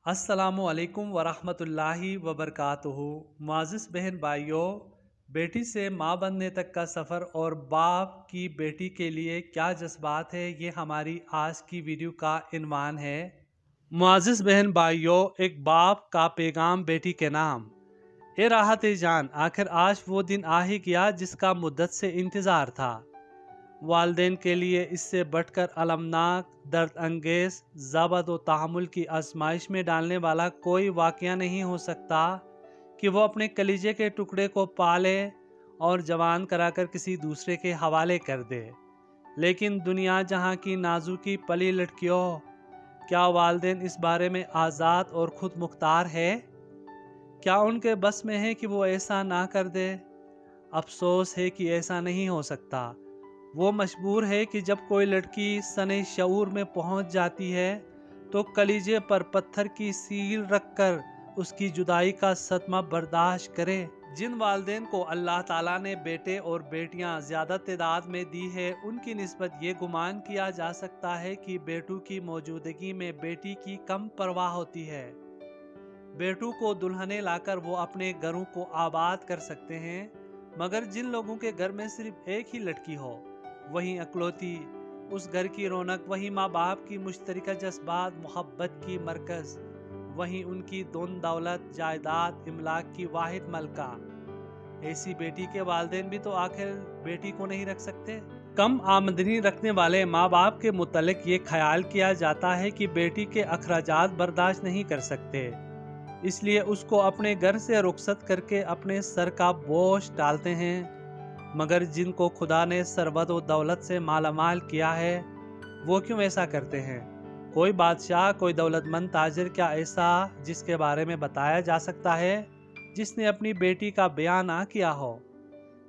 अस्सलामुअलैकुम वरहमतुल्लाहि वबरकातुहू। मुअज़्ज़िज़ बहन भाइयों, बेटी से माँ बनने तक का सफ़र और बाप की बेटी के लिए क्या जज्बात है, ये हमारी आज की वीडियो का इन्वान है। मुअज़्ज़िज़ बहन भाइयों, एक बाप का पैगाम बेटी के नाम। ए राहत जान, आखिर आज वो दिन आ ही गया जिसका मुद्दत से इंतज़ार था। वालिदैन के लिए इससे बढ़कर अलमनाक, दर्द अंगेज, ज़बत व तहम्मुल की आजमाइश में डालने वाला कोई वाक़या नहीं हो सकता कि वो अपने कलीजे के टुकड़े को पाले और जवान कराकर किसी दूसरे के हवाले कर दे। लेकिन दुनिया जहाँ की नाजुकी पली लड़कियों, क्या वालिदैन इस बारे में आज़ाद और खुद मुख्तार है? क्या उनके बस में है कि वो ऐसा ना कर दे? अफसोस है कि ऐसा नहीं हो सकता। वो मजबूर है कि जब कोई लड़की सने शऊर में पहुंच जाती है तो कलीजे पर पत्थर की सील रखकर उसकी जुदाई का सदमा बर्दाश्त करे। जिन वालिदैन को अल्लाह ताला ने बेटे और बेटियां ज़्यादा तादाद में दी है, उनकी निस्बत ये गुमान किया जा सकता है कि बेटों की मौजूदगी में बेटी की कम परवाह होती है। बेटों को दुल्हने लाकर वो अपने घरों को आबाद कर सकते हैं, मगर जिन लोगों के घर में सिर्फ एक ही लड़की हो, वहीं अकलौती, उस घर की रौनक, वहीं माँ बाप की मुश्तरका जज्बात मोहब्बत की मरकज़, वहीं उनकी दोन दौलत जायदाद इमलाक की वाहिद मलका। ऐसी बेटी के वालिदैन भी तो आखिर बेटी को नहीं रख सकते। कम आमदनी रखने वाले माँ बाप के मुतल्लिक ये ख्याल किया जाता है कि बेटी के अखराजात बर्दाश्त नहीं कर सकते, इसलिए उसको अपने घर से रुखसत करके अपने सर का बोझ डालते हैं। मगर जिनको खुदा ने सरबत व दौलत से मालामाल किया है, वो क्यों ऐसा करते हैं? कोई बादशाह, कोई दौलतमंद ताजिर क्या ऐसा जिसके बारे में बताया जा सकता है जिसने अपनी बेटी का बयान ना किया हो,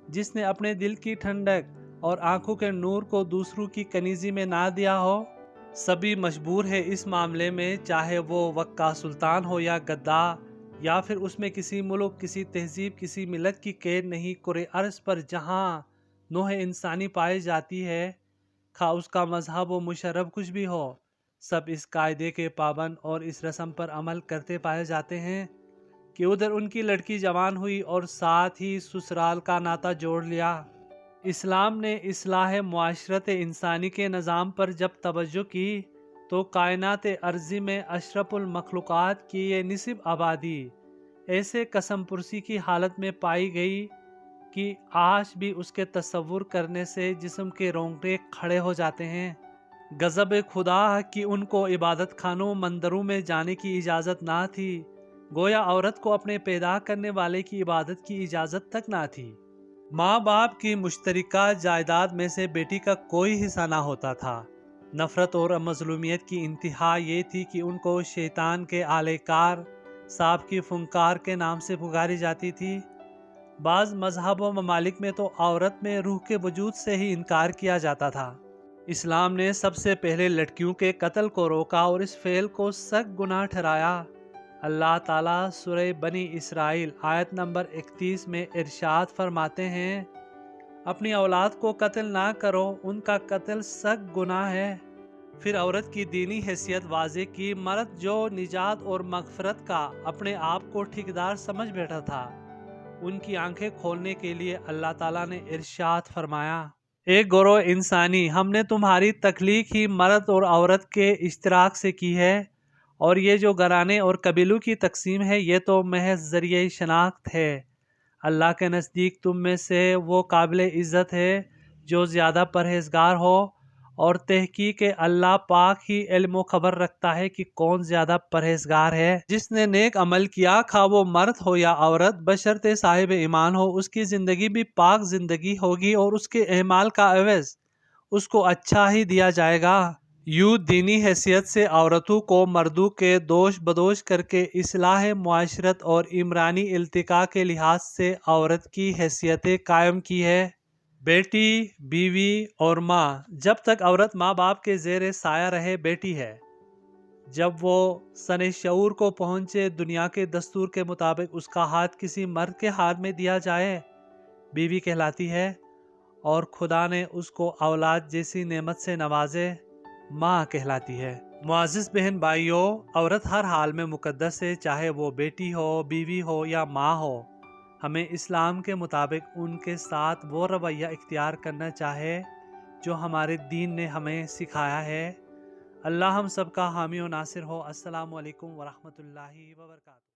जिसने अपने दिल की ठंडक और आंखों के नूर को दूसरों की कनीजी में ना दिया हो? सभी मजबूर है इस मामले में, चाहे वो वक्त का सुल्तान हो या गद्दा, या फिर उसमें किसी मुल्क, किसी तहजीब, किसी मिलत की कैद नहीं। कुरे अर्ज पर जहाँ नोह इंसानी पाई जाती है, खा उसका मजहब व मुशर्रफ कुछ भी हो, सब इस कायदे के पाबंद और इस रस्म पर अमल करते पाए जाते हैं कि उधर उनकी लड़की जवान हुई और साथ ही ससुराल का नाता जोड़ लिया। इस्लाम ने इस्लाह मुआशरत इंसानी के निज़ाम पर जब तवज्जो की तो कायनात अर्ज़ी में अशरफुल मखलूक़ात की ये निस्ब आबादी ऐसे कसम पुरसी की हालत में पाई गई कि आज भी उसके तसव्वुर करने से जिस्म के रोंगटे खड़े हो जाते हैं। गज़ब खुदा कि उनको इबादत खानों मंदिरों में जाने की इजाज़त ना थी, गोया औरत को अपने पैदा करने वाले की इबादत की इजाज़त तक ना थी। माँ बाप की मुश्तरका जायदाद में से बेटी का कोई हिस्सा ना होता था। नफ़रत और मज़लूमियत की इंतहा ये थी कि उनको शैतान के आलेकार, सांप की फुंकार के नाम से पुकारी जाती थी। बाज़ मज़हब व ममालिक में तो औरत में रूह के वजूद से ही इनकार किया जाता था। इस्लाम ने सबसे पहले लड़कियों के कत्ल को रोका और इस फेल को सख्त गुनाह ठहराया। अल्लाह ताला सूरह बनी इसराइल आयत नंबर 31 में इरशाद फरमाते हैं, अपनी औलाद को कत्ल ना करो, उनका कत्ल सख्त गुनाह है। फिर औरत की दीनी हैसियत वाज़े की। मर्द जो निजात और मग़फ़िरत का अपने आप को ठेकेदार समझ बैठा था, उनकी आंखें खोलने के लिए अल्लाह ताला ने इरशाद फरमाया, एक गोरो इंसानी, हमने तुम्हारी तख्लीक ही मर्द और औरत के इश्तराक से की है, और ये जो घराने और कबीलों की तकसीम है, ये तो महज ज़रिए शनाख्त है। अल्लाह के नज़दीक तुम में से वो काबिल इज़्ज़त है जो ज़्यादा परहेज़गार हो, और तहकीक अल्लाह पाक ही इल्म खबर रखता है कि कौन ज़्यादा परहेज़गार है। जिसने नेक अमल किया, खा वो मर्द हो या औरत, बशर्ते साहिब ईमान हो, उसकी ज़िंदगी भी पाक ज़िंदगी होगी और उसके अहमाल का एवज़ उसको अच्छा ही दिया जाएगा। यूँ दीनी हैसियत से औरतों को मर्दों के दोष बदोश करके इस्लाह मुआशरत और इमरानी इल्तिका के लिहाज से औरत की हैसियतें कायम की है। बेटी, बीवी और माँ, जब तक औरत माँ बाप के ज़ेरे साया रहे, बेटी है। जब वो सने शऊर को पहुँचे, दुनिया के दस्तूर के मुताबिक उसका हाथ किसी मर्द के हाथ में दिया जाए, बीवी कहलाती है, और खुदा ने उसको औलाद जैसी नेमत से नवाजे, माँ कहलाती है। मुअज़्ज़िज़ बहन भाइयों, औरत हर हाल में मुक़द्दस है, चाहे वो बेटी हो, बीवी हो या माँ हो। हमें इस्लाम के मुताबिक उनके साथ वो रवैया इख्तियार करना चाहे जो हमारे दीन ने हमें सिखाया है। अल्लाह हम सब का हामी और नासिर हो। अस्सलामु अलैकुम व रहमतुल्लाहि व बरकातुहू।